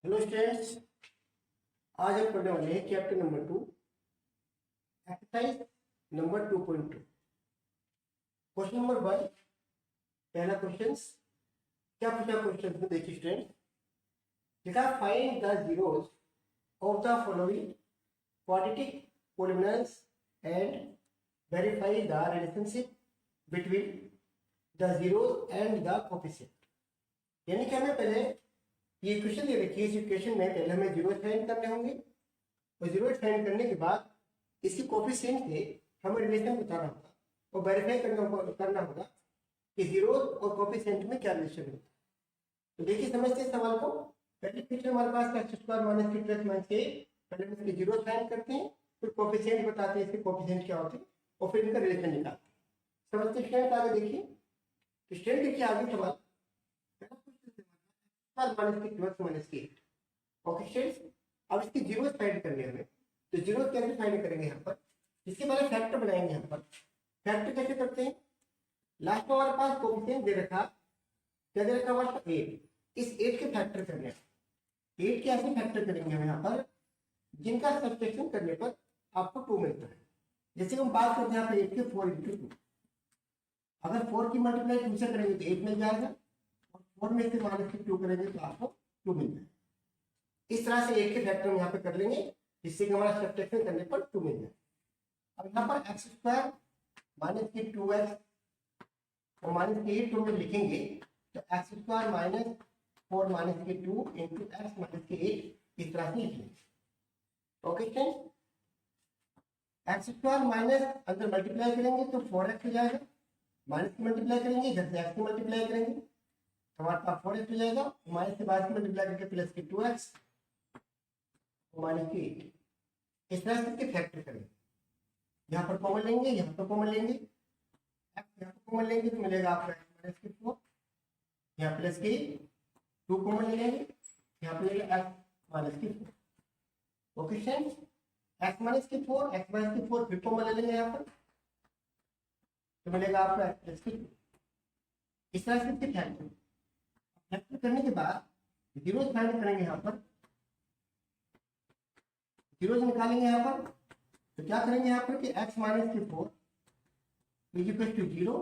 Hello students, आज हम पढ़ने वाले हैं chapter number 2 exercise number 2.2। Question number 1, पहला क्वेश्चन क्या पूछा क्वेश्चन में देखिए स्टूडेंट, लिखा find the zeros of the following quadratic polynomials and verify the relationship between the zeros and the coefficient. यानी कि हमें पहले ये इक्वेशन दे रखी है, इस इक्वेशन में पहले हमें जीरो फाइंड करने होंगे और जीरो फाइंड करने के बाद इसी कोएफिशिएंट से हमें रिलेशन बताना होगा और वेरीफाई करना होगा कि जीरो और कोएफिशिएंट में क्या रिलेशन होता है। तो देखिए समझते हैं सवाल को। पहले क्वेश्चन हमारे पास X square minus three plus minus K, पहले हम इसके जीरो फाइंड करते हैं, फिर कोएफिशिएंट बताते हैं इसके कोएफिशिएंट क्या होते हैं और फिर इनका रिलेशन निकालते हैं। समझते स्टूडेंट आगे देखिए। तो स्टूडेंट देखिए आगे सवाल माइनस की प्लस माइनस की एट। ओके स्टूडेंट्स, अब इसकी जीरो फाइंड करनी है हमें, तो जीरो कैसे फाइंड करेंगे यहाँ पर, इसके पहले फैक्टर बनाएंगे। यहाँ पर फैक्टर कैसे करते हैं, लास्ट में हमारे पास कोएफिशिएंट दे रखा, क्या दे रखा हमारे पास 8, इस 8 के फैक्टर करने हैं। 8 के ऐसे फैक्टर करेंगे हम यहाँ पर जिनका सब्ट्रैक्शन करने पर आपको 2 मिलता है। जैसे हम बात करते हैं यहाँ पर 8 के 4 × 2, अगर 4 की मल्टीप्लाई 2 से करेंगे तो 8 मिल जाएगा और 4 में से माइनस की 2 करेंगे तो आपको 2 मिल जाएगा। इस तरह से 8 के फैक्टर हम यहाँ पे कर लेंगे जिससे कि हमारा सब्ट्रैक्शन करने पर 2 मिल जाए। अब यहाँ पर एक्स स्क्वायर माइनस की 2x और माइनस की 8 में लिखेंगे तो एक्स स्क्वायर माइनस 4 माइनस की 2 इंटू एक्स माइनस की 8 इस तरह से लिखेंगे। Okay friends, x square minus अंदर मल्टीप्लाई करेंगे तो 4x हो जाएगा, माइनस की मल्टीप्लाई करेंगे इधर से एक्स की मल्टीप्लाई करेंगे तो हमारे पास 4x हो जाएगा, माइनस के बाद मल्टीप्लाई करके प्लस की 2x माइनस की 8, इस तरह से इसके फैक्टर करेंगे। यहाँ पर कॉमन लेंगे, यहाँ पर कॉमन लेंगे, यहाँ पर कॉमन लेंगे तो मिलेगा आपको x माइनस की 4, यहाँ प्लस की 2 कॉमन लेंगे, यहाँ पर मिलेगा x माइनस की 4। ओके फ्रेंड्स, x माइनस की 4, x माइनस की 4 फिर कॉमन ले लेंगे यहाँ पर तो मिलेगा आपको x प्लस की 2। इस तरह से इसके फैक्टर करने के बाद जीरोस फाइंड करेंगे। यहाँ पर जीरोस निकालेंगे यहाँ पर तो क्या करेंगे यहाँ पर कि x माइनस की 4 is equal to 0,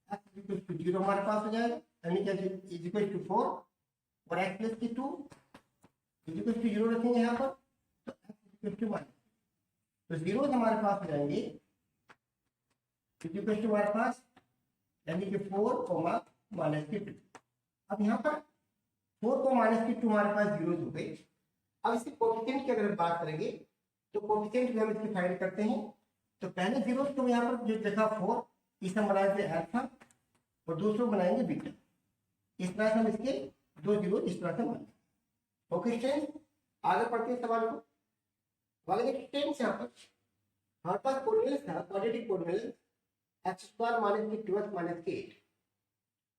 x is equal to 0 हमारे पास हो जाएगा, यानी कि इज इक्वल टू 4 और x प्लस की 2 इज इक्वल टू 0 रखेंगे यहाँ पर तो x इज इक्वल टू 1, तो जीरोस हमारे पास हो जाएंगे इज इक्वल टू हमारे पास यानी कि 4 माइनस की 2। अब यहाँ पर 4 को माइनस की 2 हमारे पास जीरोस हो गए। अब इसके कोएफिशिएंट की अगर बात करेंगे तो कोएफिशिएंट भी हम इसकी फाइंड करते हैं। तो पहले जीरोस को यहाँ पर जो देखा 4, इसे हम बनाएंगे अल्फा और दूसरे बनाएंगे बीटा। इस तरह से हम इसके दो जीरो इस तरह से मानेंगे। ओके स्टूडेंट्स, आगे पढ़ते हैं सवाल को। वाले स्टूडेंट्स यहाँ पर हमारे पास पोलिनोमियल था, quadratic polynomial x square minus की 2x माइनस की 8।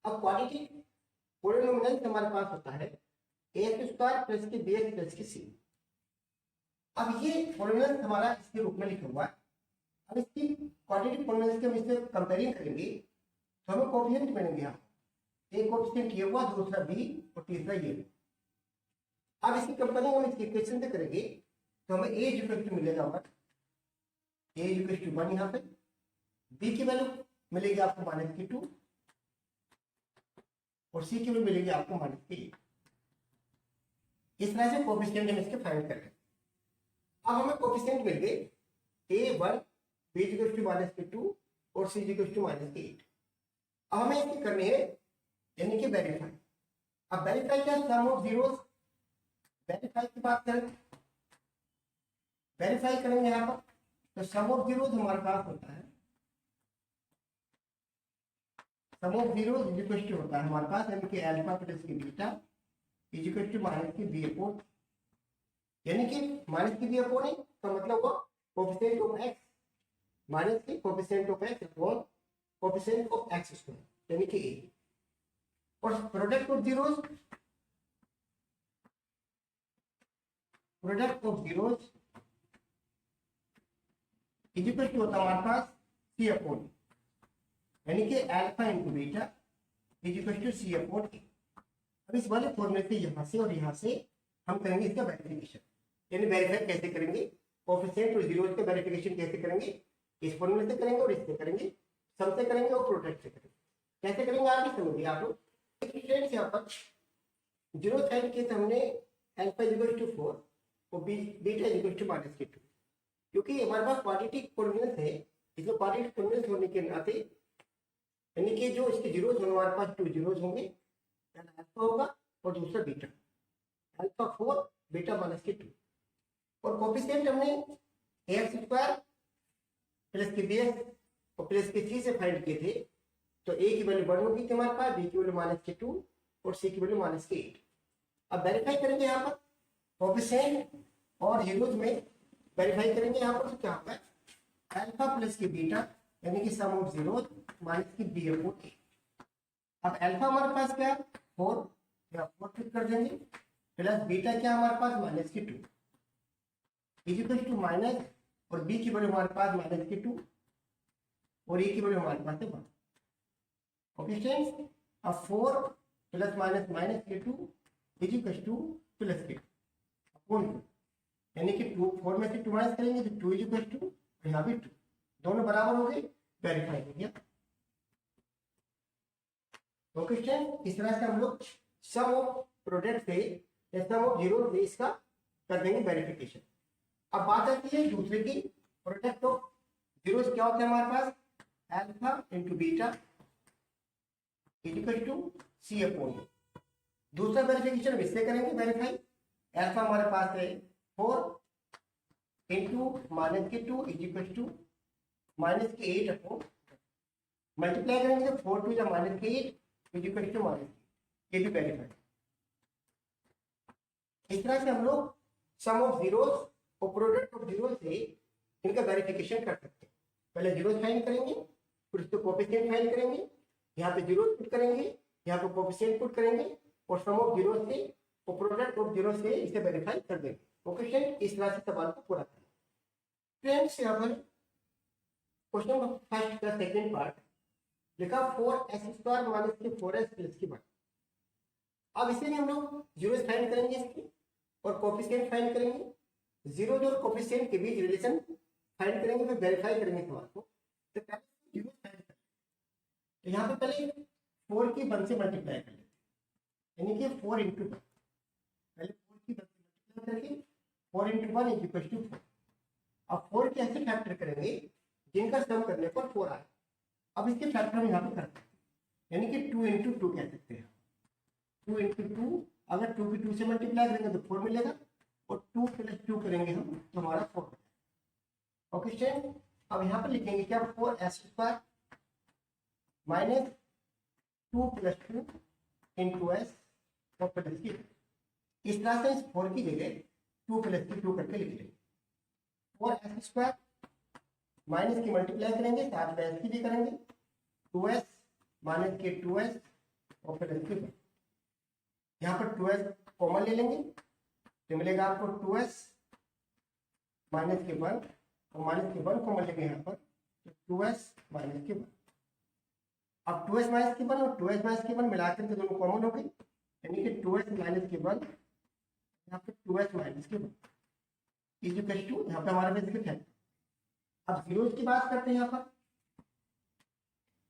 अब क्वाड्रेटिक पोलिनोमियल हमारे पास होता है एक्स स्क्वायर प्लस की bx प्लस की c। अब ये पोलिनोमियल हमारा इसके रूप में लिखा हुआ है। अब इसकी क्वाड्रेटिक पोलिनोमियल के हम इससे कंपेयरिंग करेंगे तो हमें कोएफिशिएंट मिलेंगे। यहाँ एक कोएफिशिएंट ये हुआ, दूसरा b और तीसरा ये। अब इसकी कंपेयरिंग हम इसके इक्वेशन से करेंगे तो हमें a इक्वल टू मिलेगा हमारा a इक्वल टू 1, यहाँ पे b की वैल्यू मिलेगी आपको माइनस की 2 और c की वैल्यू मिलेगी आपको माइनस की 8। इस तरह से कोएफिशिएंट हम इसके फाइंड करेंगे। अब हमें कोएफिशिएंट मिल गए a1 b equal to minus की 2 और c इक्वल टू माइनस की 8। अब हमें इसकी करनी है यानी कि वेरीफाई। अब वेरीफाई क्या, सम ऑफ जीरोस। वेरीफाई की बात करें, वेरीफाई करेंगे यहाँ पर तो सम ऑफ जीरोस हमारे पास होता है, sum of zeros is equal to होता है हमारे पास यानी कि अल्फा प्लस की beta is equal to minus की बी अपॉन, यानी कि माइनस की बी अपॉन है तो मतलब वो कोएफिशिएंट ऑफ x माइनस की coefficient of x upon coefficient of x square यानी कि a और product of zeros, product of zeros is equal to होता है हमारे पास c अपॉन यानी कि alpha into beta is equal to c upon a। अब इस वाले फॉर्मूले से यहाँ से और यहाँ से हम करेंगे इसका वेरिफिकेशन, यानी वेरीफाई कैसे करेंगे, कोएफिशिएंट और जीरोस का वेरिफिकेशन कैसे करेंगे, इस फॉर्मूले से करेंगे और इससे करेंगे, सम से करेंगे और प्रोडक्ट से करेंगे। कैसे करेंगे आगे समझिए आप लोग। स्टूडेंट्स यहाँ पर जीरो साइन के हमने अल्फा इक्वल टू 4 और बीटा इक्वल टू -2, क्योंकि हमारे पास क्वाड्रेटिक कोऑर्डिनेट्स है, इसमें क्वाड्रेटिक कोऑर्डिनेट्स होने के नाते यानी कि जो इसके जीरोस होंगे हमारे पास 2 जीरोस होंगे, अल्फा होगा और दूसरा बीटा, अल्फा 4 बीटा -2, और कोएफिशिएंट हमने ax स्क्वायर प्लस के bx और प्लस के c से फाइंड किए थे। तो a की वैल्यू 1 होगी हमारे पास, b की वैल्यू -2 और c की वैल्यू -8। अब वेरीफाई करेंगे यहाँ पर कोएफिशिएंट और जीरोस में वेरीफाई करेंगे यहाँ पर, तो क्या होगा अल्फा प्लस के बीटा यानी कि सम ऑफ जीरोस माइनस की b अपॉन a। अब अल्फा हमारे पास क्या 4 या 4 फिट कर देंगे, प्लस बीटा क्या हमारे पास -2 इक्वल टू माइनस, और b की वैल्यू हमारे पास -2 और a की वैल्यू हमारे पास है 1। ओके स्टूडेंट्स, अब 4 plus minus -2 equal to plus के अपॉन 2, यानी कि 2 4 में से 2 माइनस करेंगे तो 2 इक्वल टू, यहाँ भी 2, दोनों बराबर हो गए, वेरीफाई हो गया। ओके स्टूडेंट, इस तरह से हम लोग सम ऑफ प्रोडक्ट से या सम ऑफ जीरो से इसका कर देंगे वेरिफिकेशन। अब बात आती है दूसरे की, प्रोडक्ट ऑफ जीरोस क्या होता है हमारे पास, alpha into beta equal to C upon A. दूसरा वेरिफिकेशन इससे करेंगे वेरीफाई, अल्फा हमारे पास है 4 into -2 equal to -8 upon, multiply करेंगे तो 4 2 या -8 इक्वल टू -8, ये भी वेरीफाई। इस तरह से हम लोग सम ऑफ जीरोस और प्रोडक्ट ऑफ जीरो से इनका वेरिफिकेशन कर सकते हैं। पहले जीरोस फाइंड करेंगे, फिर उसको कोएफिशिएंट फाइंड करेंगे, यहाँ पे जीरोस पुट करेंगे, यहाँ पे कोएफिशिएंट पुट करेंगे, और सम ऑफ जीरो से और प्रोडक्ट ऑफ जीरो से इसे वेरीफाई कर देंगे। ओके फ्रेंड, इस तरह से सवाल को पूरा करें। फ्रेंड्स यहाँ पर क्वेश्चन नंबर फर्स्ट का सेकंड पार्ट लिखा 4x² माइनस के 4s प्लस की 1। अब इसे भी हम लोग जीरोस फाइंड करेंगे इसकी, और कोएफिशिएंट फाइंड करेंगे, जीरो और कोएफिशिएंट के बीच रिलेशन फाइंड करेंगे, फिर वेरीफाई करेंगे सवाल को। तो पहले जीरो फाइंड करें, तो यहाँ पे पहले 4 की 1 से मल्टीप्लाई कर लेते हैं, यानी कि 4 इंटू 1, पहले 4 की 1 से मल्टीप्लाई करके 4 इंटू 1 इक्वल टू 4। अब 4 के ऐसे फैक्टर करेंगे जिनका सम करने पर 4 आए। अब इसके फैक्टर हम यहाँ पे करते हैं, यानी कि 2 इंटू 2 कह सकते हैं, 2 इंटू 2, अगर 2 की 2 से मल्टीप्लाई करेंगे तो 4 मिलेगा, और 2 प्लस 2 करेंगे हम तो हमारा 4 हो जाएगा। ओके स्टूडेंट, अब यहाँ पर लिखेंगे क्या 4s² minus 2 plus 2 into S और प्लस की, इस तरह से इस 4 की जगह 2 प्लस की 2 करके लिख लेंगे। 4s² माइनस की मल्टीप्लाई करेंगे, साथ में एस की भी करेंगे, 2s माइनस के 2s और प्लस की 1। यहाँ पर 2s कॉमन ले लेंगे तो मिलेगा आपको 2s माइनस के 1, और माइनस के 1 कॉमन लेंगे यहाँ पर तो 2s माइनस के 1। अब 2s माइनस के 1 और 2s माइनस के 1 मिलाकर के दोनों कॉमन हो गए, यानी कि 2s माइनस के 1 यहाँ पे 2s माइनस के 1 इक्वल टू, यहाँ पे हमारे पास है। अब जीरोस की बात करते हैं, यहाँ पर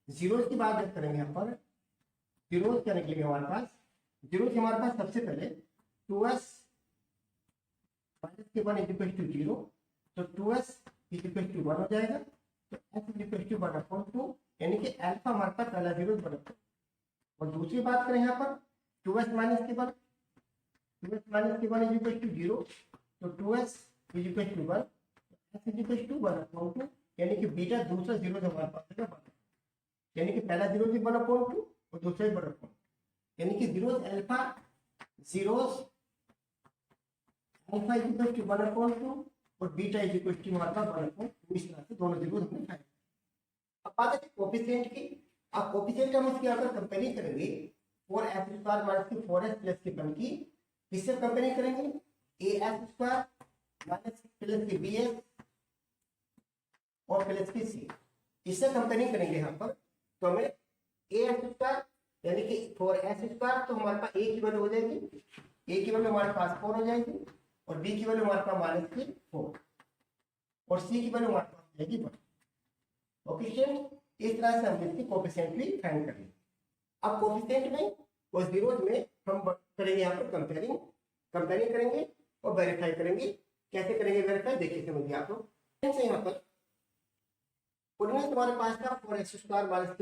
जीरोस की बात जब करेंगे, यहाँ पर जीरोस क्या निकलेंगे हमारे पास, जीरोस हमारे पास सबसे पहले 2s माइनस के 1 इक्वल टू 0, तो 2s इक्वल टू 1 हो जाएगा, तो s इक्वल टू 1 अपॉन 2, यानी कि अल्फा हमारे पास पहला जीरोस 1 अपॉन। और दूसरी बात करें यहाँ पर 2s माइनस के 1, 2s माइनस के 1 इक्वल टू 0, तो 2s equal to 1, s equal to 1 upon 2, यानी कि बीटा दूसरा जीरो हमारे पास है 1, यानी कि पहला जीरो भी 1 अपॉन 2 और दूसरा भी 1 अपॉन, यानी कि zeros alpha equal to 1 upon 2 और बीटा इक्वल टू हमारे पास 1 अपॉन 2, इस तरह से दोनों जीरोस हमने फाइंड। अब बात है कोएफिशिएंट की। अब कोएफिशिएंट हम इसकी अगर कंपेयरिंग करेंगे 4s² माइनस की 4s प्लस की 1 की, किससे कंपेयरिंग करेंगे as² माइनस प्लस की bs और प्लस की c, इससे कंपेयरिंग करेंगे यहाँ पर, तो हमें as² यानी कि 4s² तो हमारे पास a की वैल्यू हो जाएगी ए की वैल्यू हमारे पास 4 हो जाएगी और बी की वैल्यू हमारे पास -4 और सी की वैल्यू हमारे पास हो जाएगी 1। ओके स्टूडेंट, इस तरह से हम इसकी कोफिशिएंट भी फाइंड कर लेंगे। अब कोफिशिएंट में और जीरोज में हम करेंगे यहाँ पर कंपेयरिंग करेंगे और वेरीफाई करेंगे। कैसे करेंगे वेरीफाई, देखिए समझिए आप लोग। यहाँ पर उनमें तुम्हारे पास था 4x²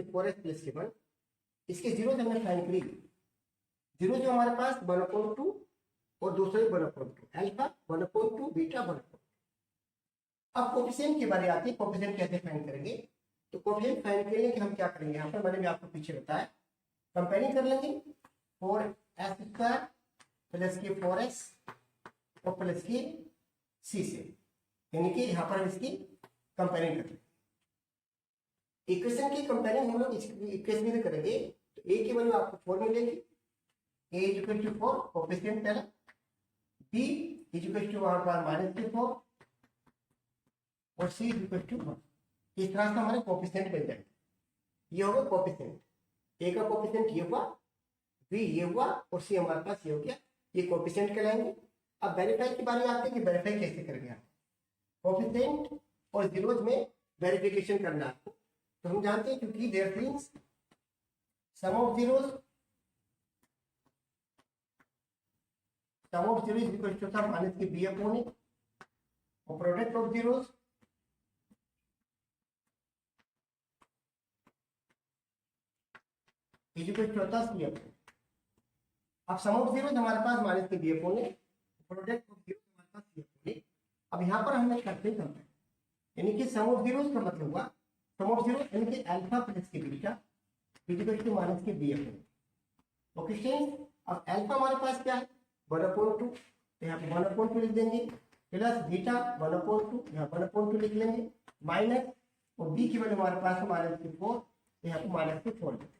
- 4x + 1। इसके जीरो हमने फाइंड करी। जीरो जो हमारे पास 1/2 और दूसरा 1/2, अल्फा 1/2, बीटा 1/2। अब कोफिशिएंट की बारी आती है, कोफिशिएंट कैसे फाइंड करेंगे। तो कोफिशिएंट फाइंड करने के हम क्या करेंगे, यहाँ पर मैंने भी आपको पीछे बताया, कंपेयरिंग कर लेंगे 4s² + के 4s और प्लस के c से, यानी कि यहाँ पर हम इसकी कंपेयरिंग कर लेंगे। इक्वेशन की कंपेयरिंग हम लोग इक्वेशन में करेंगे तो a की वैल्यू आपको 4 मिलेगी, a = 4 कोफिशिएंट पहला, b = वहां पर -4 और c = 1। इस तरह से हमारे कोफिशिएंट बन जाएंगे। ये होगा कोफिशिएंट, a का कोफिशिएंट ये हुआ, b ये हुआ और c हमारे पास ये हो गया, ये कोफिशिएंट कहलाएंगे। अब वेरीफाई की बारी आती है कि वेरीफाई कैसे करेंगे आप। कोफिशिएंट और जीरोज में वेरिफिकेशन करना आपको, तो हम जानते हैं क्योंकि there means sum of zeros equal to था -b/a और product of zeros equal to होता है c/a। अब सम ऑफ जीरोज हमारे पास -b/a, प्रोडक्ट ऑफ जीरोज हमारे पास c/a। अब यहाँ पर हमने करते हैं, यानी कि सम ऑफ जीरोज का मतलब हुआ सम ऑफ जीरो यानी कि अल्फा प्लस के beta equal to -b/a। Okay students, अब अल्फा हमारे पास क्या है 1/2, तो यहाँ पे 1/2 लिख देंगे, प्लस बीटा 1/2, यहाँ 1/2 लिख लेंगे, माइनस और बी की वैल्यू हमारे पास है -4, तो यहाँ पे -4 लिखते हैं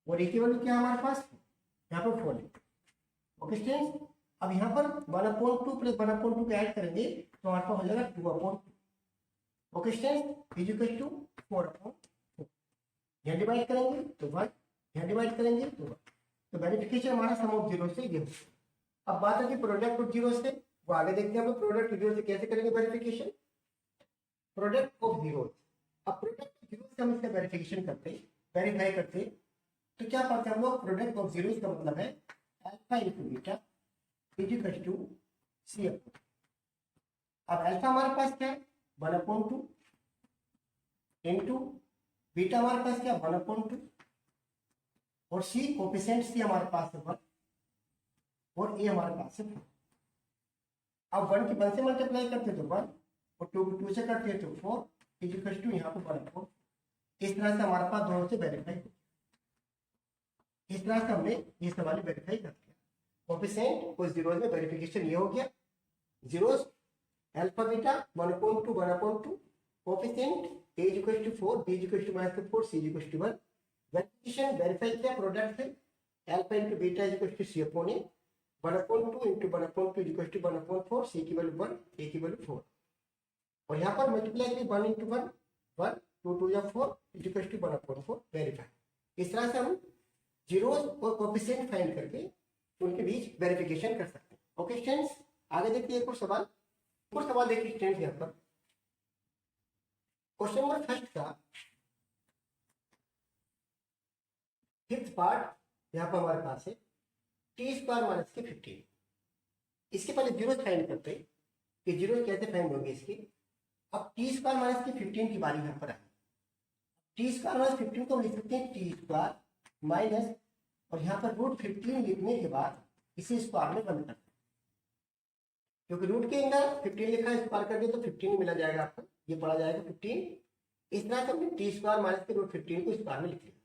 और ए की वैल्यू क्या है हमारे पास यहाँ पर 4 लिखते हैं। ओके स्टूडेंट्स, अब यहाँ पर 1/2 + 1/2 ऐड करेंगे तो हमारे पास हो जाएगा 2/2। Okay students, equal to 4/4। यहाँ डिवाइड करेंगे तो 1, यहाँ डिवाइड करेंगे तो 1। तो वेरिफिकेशन हमारा सम ऑफ जीरो से ये। अब बात है कि प्रोडक्ट ऑफ जीरो से, वो आगे देखते हैं हम लोग प्रोडक्ट ऑफ जीरो से कैसे करेंगे वेरिफिकेशन। प्रोडक्ट ऑफ जीरो, अब प्रोडक्ट ऑफ जीरो से हम इसका वेरिफिकेशन करते हैं, वेरीफाई करते हैं, तो क्या पढ़ते हैं हम लोग, प्रोडक्ट ऑफ जीरो का मतलब है alpha × beta equal to c/a। अब अल्फा हमारे पास क्या है 1/2 इंटू बीटा हमारे पास क्या 1/2 और c कोफिशिएंट c हमारे पास है 1 और a हमारे पास है 4। अब 1 की 1 से मल्टीप्लाई करते हैं तो 1 और 2 की 2 से करते हैं तो 4 इक्वल टू यहाँ पर 1/4। इस तरह से हमारे पास दोनों से वेरीफाई हो, इस तरह से हमने ये सवाल वेरीफाई कर दिया। कोफिशिएंट और जीरोज में वेरिफिकेशन ये हो गया, zeros alpha beta 1/2 coefficient a = 4, b = -4, c = 1। Verification verify किया प्रोडक्ट से अल्फा × बीटा = c/a 1/2 × 1/2 = 1/4, c की वैल्यू 1, a की वैल्यू 4 और यहाँ पर मल्टीप्लाई करिए 1 × 1 1, 2 2 या 4 = 1/4 वेरीफाई। इस तरह से हम जीरोज और कोफिशिएंट फाइंड करके उनके बीच वेरिफिकेशन कर सकते हैं। ओके स्टूडेंट्स, आगे देखिए एक और सवाल देखिए स्टूडेंट्स। यहाँ पर क्वेश्चन नंबर फर्स्ट का 5th पार्ट यहाँ पर हमारे पास है t² - के 15। इसके पहले जीरोज फाइंड करते हैं कि जीरोज कैसे फाइंड होंगे इसके। अब t² - के 15 की बारी यहाँ पर है। t² - 15 को हम लिख सकते हैं t² माइनस और यहाँ पर √15 लिखने के बाद इसे स्क्वायर में बंद करते हैं, क्योंकि रूट के अंदर 15 लिखा है, स्क्वायर कर दिया तो 15 मिला जाएगा आपको, ये पढ़ा जाएगा 15। इस तरह से हमने t² - के √15 को स्क्वायर में लिख लिया।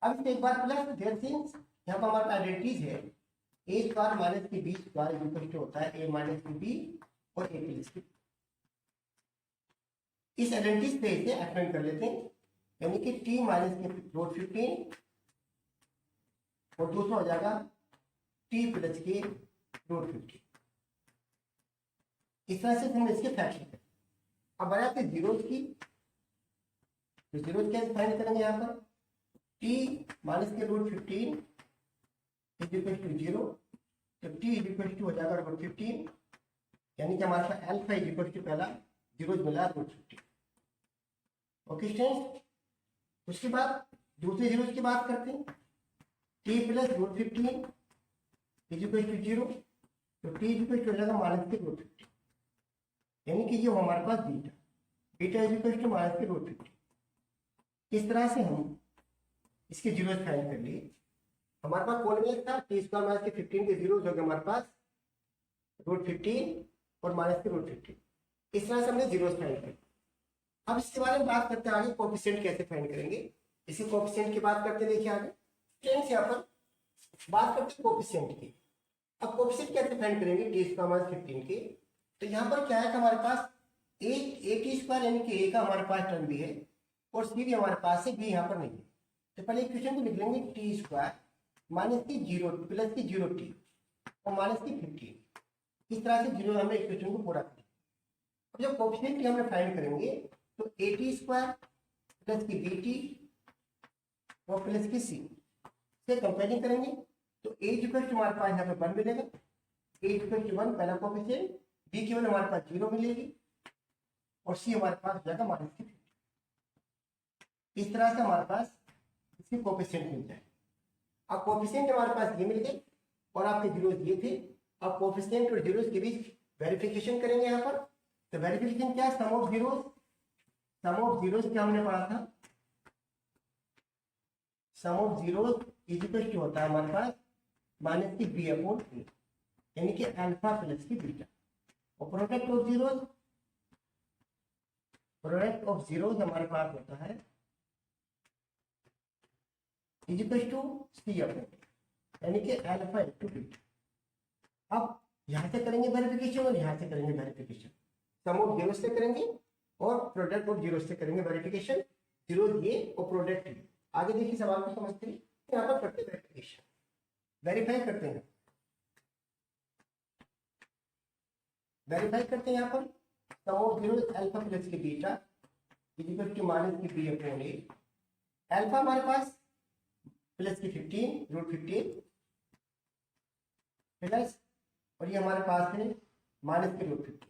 अब एक बार प्लस देयर सिंस यहाँ पर हमारे आइडेंटिटीज है a² - के b² इक्वल टू होता है a - के b और a + b। इस आइडेंटिटीज से इसे अटेंड कर लेते हैं, यानी कि t - के √15 और दूसरा हो जाएगा t + के √15। इस तरह से हम इसके फ्रैक्शन करें। अब आया थे जीरोज की, तो जीरोज कैसे फाइंड करेंगे यहाँ पर t - के √15 इक्वल टू 0 तो टी इज इक्वल टू हो जाएगा √15, यानी कि हमारे पास अल्फा इज इक्वल टू पहला जीरोज मिला √15। ओके स्टूडेंट्स, उसके बाद दूसरे जीरोज की बात करते हैं। T plus √15 is equal to 0, तो टी इज इक्वल टू हो जाएगा -√15, यानी कि ये हमारे पास बीटा इज इक्वल टू -√15। इस तरह से हम इसके जीरोज फाइंड कर लिए। हमारे पास कौन में था, टी स्क्वायर माइनस के 15 के जीरोज हो गए हमारे पास √15 और -√15। इस तरह से हमने जीरोज फाइंड कर। अब इसके बारे में बात करते हैं आगे, कोएफिशिएंट कैसे फाइंड करेंगे। इसी कोएफिशिएंट की बात करते हैं। देखिए आगे फ्रेंड्स, यहाँ पर बात करते हैं कोएफिशिएंट की। अब कोएफिशिएंट कैसे फाइंड करेंगे टी स्क्वायर माइनस 15 के। तो यहाँ पर क्या है कि हमारे पास ए टी स्क्वायर यानी कि ए का हमारे पास टर्म भी है और सी भी हमारे पास है, बी यहाँ पर नहीं है। तो पहले इक्वेशन को लिख लेंगे टी स्क्वायर माइनस की 0 प्लस की 0t और माइनस की 15। इस तरह से जीरो हमें इक्वेशन को पूरा करेंगे। अब जब कोएफिशिएंट की हमने फाइंड करेंगे तो ए टी स्क्वायर प्लस की बी टी और प्लस की सी से कंपेयरिंग करेंगे तो ए इक्वल टू हमारे पास यहाँ पे 1 मिलेगा। ए इक्वल टू 1 पहला कोएफिशिएंट, बी की 1 हमारे पास 0 मिलेगी और सी हमारे पास हो जाएगा माइनस की 15। इस तरह से हमारे पास इसकी कोएफिशिएंट मिल जाए। अब कोएफिशिएंट हमारे पास ये मिल गए और आपके जीरोज ये थे। अब कोएफिशिएंट और जीरोज के बीच वेरिफिकेशन करेंगे यहाँ पर। तो वेरिफिकेशन क्या है, सम ऑफ जीरोज क्या हमने पढ़ा था, sum of zeros is equal to होता है हमारे पास माइनस की बी अपॉन ए, यानी कि अल्फा प्लस की बीटा। और प्रोडक्ट ऑफ जीरोज हमारे पास होता है is equal to C upon, यानी कि अल्फा इंटू बीटा। अब यहां से करेंगे वेरिफिकेशन और यहां से करेंगे वेरिफिकेशन। सम ऑफ जीरो से करेंगे और प्रोडक्ट ऑफ जीरो से करेंगे वेरिफिकेशन। जीरो ये और प्रोडक्ट ये। आगे देखिए सवाल को समझते हैं। यहाँ पर करते हैं वेरिफिकेशन, वेरीफाई करते हैं, यहाँ पर sum of zero alpha plus की beta is equal to minus की बी अपॉन ए। अल्फा हमारे पास प्लस की 15 √15 प्लस और ये हमारे पास है माइनस की √15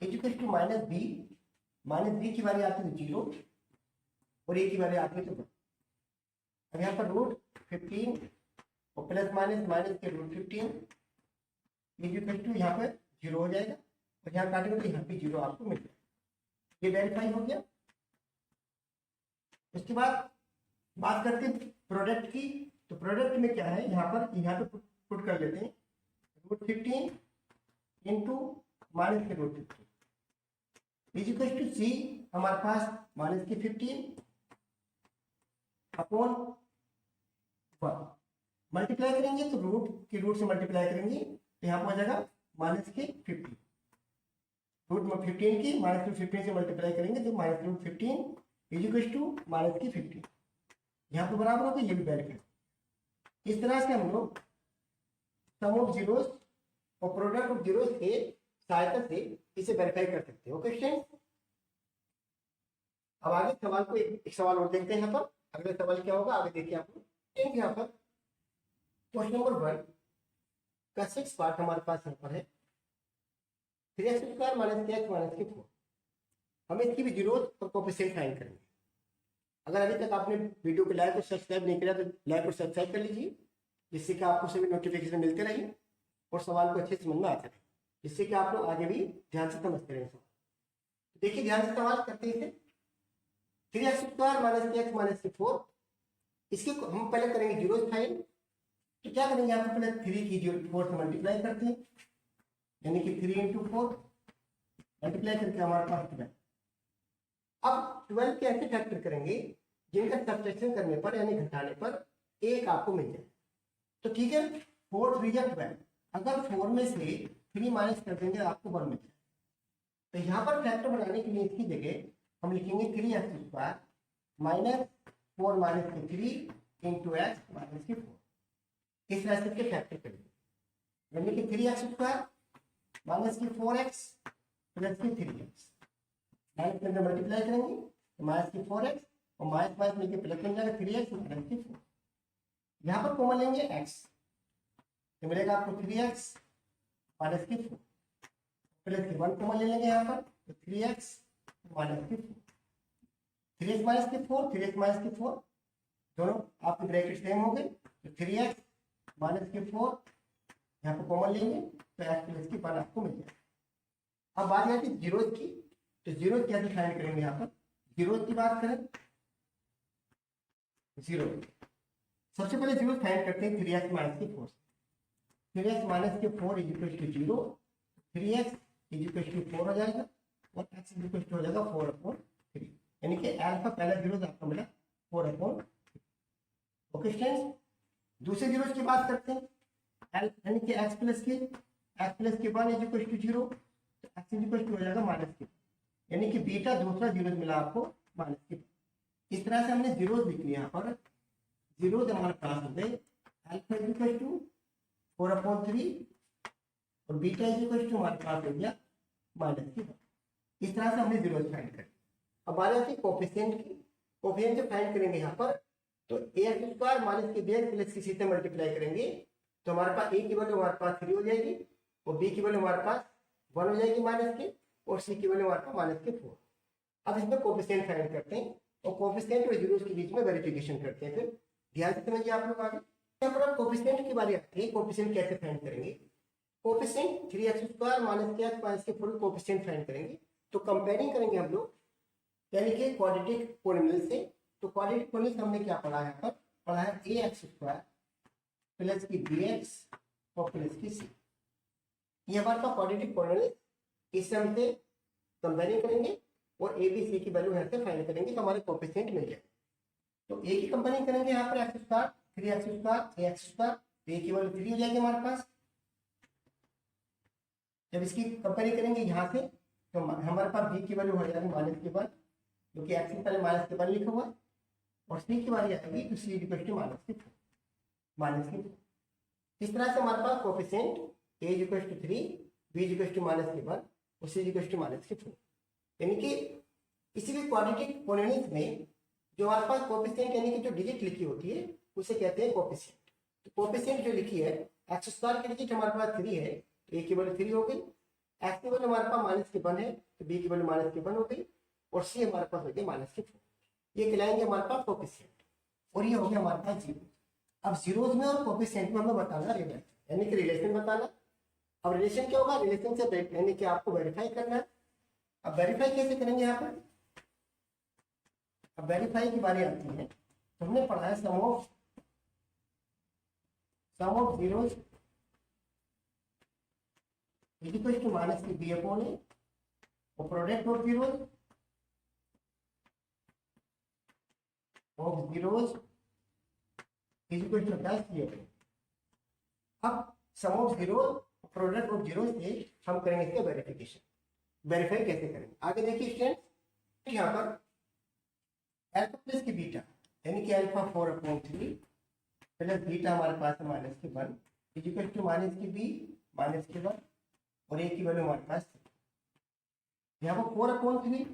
इक्वल टू माइनस बी की वाली आती है 0 और ए की वाली आती है तो 1। अब यहाँ पर √15 और प्लस माइनस के √15 इक्वल टू यहाँ पर 0 हो जाएगा और यहाँ काटेंगे तो यहाँ पे 0 आपको मिल जाएगा। ये वेरीफाई हो गया। उसके बाद बात करते हैं प्रोडक्ट की। तो प्रोडक्ट में क्या है, यहाँ पे पुट कर लेते हैं √15 इंटू माइनस के √15 इज इक्वल टू सी हमारे पास माइनस की 15 अपॉन 1। मल्टीप्लाई करेंगे तो रूट से मल्टीप्लाई करेंगे तो यहाँ पर हो जाएगा माइनस के 15। √15 की माइनस की 15 से मल्टीप्लाई करेंगे तो minus √15 is equal to minus की 15। यहाँ पर बराबर होगा, ये भी वेरीफाई। इस तरह से हम लोग सम ऑफ जीरोस और प्रोडक्ट ऑफ जीरोस के सहायता से इसे वेरीफाई कर सकते हैं। ओके स्टूडेंट्स, अब आगे सवाल को एक सवाल और देखते हैं। यहाँ पर अगला सवाल क्या होगा, आगे देखिए आप लोग। यहाँ पर क्वेश्चन नंबर 1 का 6 पार्ट हमारे पास यहाँ पर है 3x² माइनस x माइनस की 4। हमें इसकी भी जीरोस और कोएफिशिएंट फाइंड करेंगे। अगर अभी तक आपने वीडियो को लाइक और सब्सक्राइब नहीं किया तो लाइक और सब्सक्राइब कर लीजिए, जिससे कि आपको सभी नोटिफिकेशन मिलते रहेंगे और सवाल को अच्छे से समझ में आता रहे, जिससे कि आप लोग आगे भी ध्यान से समझते रहें सवाल। देखिए ध्यान से सवाल करते हैं। 3x² माइनस x माइनस की 4, इसके हम पहले करेंगे जीरोस फाइंड। तो क्या करेंगे, यहाँ पर पहले 3 की 4 से मल्टीप्लाई करते हैं, यानी कि 3 इंटू 4 मल्टीप्लाई करके हमारे पास 12। अब 12 के ऐसे फैक्टर करेंगे जिनका सब्ट्रैक्शन करने पर यानी घटाने पर 1 आपको मिल जाए। तो ठीक है, 4 3 या 12। अगर 4 में से 3 माइनस कर देंगे आपको 1 मिल जाए। तो यहाँ पर फैक्टर बनाने के लिए इसकी जगह हम लिखेंगे 3x² माइनस 4 माइनस के 3 इंटू x माइनस के 4। इस तरह से फैक्टर करेंगे, यानी कि 3x² माइनस की 4x प्लस की 3x माइनस के अंदर मल्टीप्लाई करेंगे तो माइनस की 4x और माइनस माइनस मिलकर प्लस बन जाएगा 3x माइनस की 4। यहाँ पर कॉमन लेंगे x तो मिलेगा आपको 3x माइनस की 4 प्लस की 1 कॉमन ले लेंगे यहाँ पर, तो 3x माइनस की 4, 3x माइनस की 4, 3x माइनस की 4 दोनों आपके ब्रैकेट सेम हो गए, तो 3x माइनस की 4 यहाँ पर कॉमन लेंगे तो x प्लस की 1 आपको मिल जाएगा। अब बात आती है जीरो की, तो जीरो कैसे फाइंड करेंगे यहाँ पर, जीरो की बात करें, जीरो सबसे पहले जीरो फाइंड करते हैं 3x माइनस की 4 से, 3x माइनस की 4 is equal to 0, 3x is equal to 4 हो जाएगा और x इज इक्वल टू हो जाएगा 4/3, यानी कि अल्फा पहला जीरो आपको मिला 4/3। ओके स्टूडेंट्स, दूसरे जीरो की बात करते हैं, यानी कि x प्लस की 1 इज इक्वल टू 0, तो x इज इक्वल टू हो जाएगा माइनस की, यानी कि बीटा दूसरा जीरो मिला आपको माइनस की। इस तरह से हमने जीरो लिख लिया यहाँ पर, जीरो हमारे पास हो गए अल्फा इज इक्वल टू 4/3 और बीटा इज इक्वल टू हमारे पास हो गया माइनस की 1। इस तरह से हमने जीरो फाइंड कर। अब बात आती है कोफिशिएंट की, कोफिशिएंट जो फाइंड करेंगे यहाँ पर, तो a² माइनस की bx प्लस की c से मल्टीप्लाई करेंगे तो हमारे पास a की वैल्यू हमारे पास 3 हो जाएगी और b की वैल्यू हमारे पास 1 हो जाएगी माइनस की, और c की वैल्यू हमारे पास माइनस की 4। अब इसमें कोफिशिएंट फाइंड करते हैं और कोफिशिएंट और जीरोस के बीच में वेरिफिकेशन करते हैं। फिर ध्यान से समझिए आप लोग आगे। यहाँ पर कोफिशिएंट की बारी आती है, कोफिशिएंट कैसे फाइंड करेंगे, कोफिशिएंट 3x² माइनस की x माइनस के 4 कोफिशिएंट फाइंड करेंगे, तो कंपेयरिंग करेंगे हम लोग यानी कि क्वाड्रेटिक पॉलिनोमियल से। तो क्वाड्रेटिक पॉलिनोमियल हमने क्या पढ़ा है, पर पढ़ा है ax² प्लस की bx और प्लस की c, ये हमारे पास क्वाड्रेटिक पॉलिनोमियल, इससे हम इसे कंपेयरिंग करेंगे और a b c की वैल्यू यहाँ से फाइंड करेंगे तो हमारे कोफिशिएंट मिल जाए। तो a की कंपेयरिंग करेंगे यहाँ पर x², 3x², ax², a की वैल्यू 3 हो जाएगी हमारे पास। जब इसकी कंपेयरिंग करेंगे यहाँ से तो हमारे पास b की वैल्यू हो जाएगी माइनस की 1, जो कि x से पहले माइनस की 1 लिखा हुआ है, और c की बारी आएगी तो c इक्वल टू माइनस की 4। इस तरह से हमारे पास coefficient a equal to 3, b equal to minus की 1 और c इक्वल टू माइनस की 4। यानी कि किसी भी क्वाड्रेटिक पॉलिनोमियल में जो हमारे पास कोफिशिएंट यानी कि जो डिजिट लिखी होती है उसे कहते हैं कोफिशिएंट। तो कोफिशिएंट जो लिखी है x² की डिजिट हमारे पास 3 है, तो a की वैल्यू 3 हो गई, x की वैल्यू हमारे पास माइनस की 1 है तो b की वैल्यू माइनस की 1 हो गई, और c हमारे पास हो गई माइनस की 4। ये कहलाएंगे हमारे पास कोफिशिएंट, और ये हो गया हमारे पास जीरो। अब जीरोज में और कोफिशिएंट में हमें बताना रिलेशन, यानी कि रिलेशन बताना। अब रिलेशन क्या होगा, रिलेशन से यानी कि आपको वेरीफाई करना है। अब वेरीफाई कैसे करेंगे यहाँ पर, अब वेरीफाई की बारी आती है, तो हमने पढ़ा है sum of zeros is equal to minus की b अपॉन a, और product of zeros is equal to plus c upon. अब sum of zero product of zero से हम करेंगे इसका वेरिफिकेशन। वेरीफाई कैसे करेंगे आगे देखिए स्टूडेंट्स, यहाँ पर अल्फा प्लस की बीटा यानी कि अल्फा 4/3 प्लस बीटा हमारे पास है माइनस की 1 इज इक्वल टू माइनस की b माइनस की 1 और a की वैल्यू हमारे पास यहाँ पर 4/3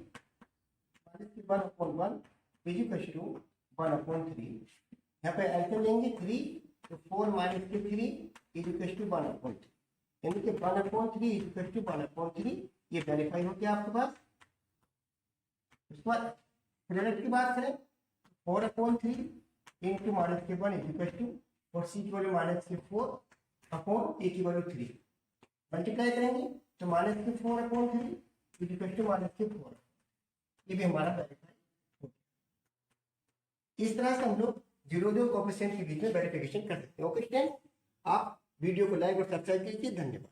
माइनस की 1/1 इज इक्वल टू 1/3। यहाँ पे एल्सियम लेंगे 3, तो 4 माइनस की 3 इज इक्वल टू 1/3, यानी कि 1/3 इज इक्वल टू 1/3। ये वेरीफाई हो गया आपके पास। उसके बाद प्रोडक्ट की बात करें, 4/3 इंटू माइनस के 1 इज इक्वल टू, और सी की वैल्यू माइनस के 4 अपॉन ए की वैल्यू 3 मल्टीप्लाई करेंगे तो माइनस के 4/3 इज इक्वल टू माइनस के 4। ये भी हमारा वेरीफाई हो गया। इस तरह से हम लोग जीरो कोफिशिएंट के बीच में वेरिफिकेशन कर सकते हैं। ओके स्टूडेंट, आप वीडियो को लाइक और सब्सक्राइब कीजिए। धन्यवाद।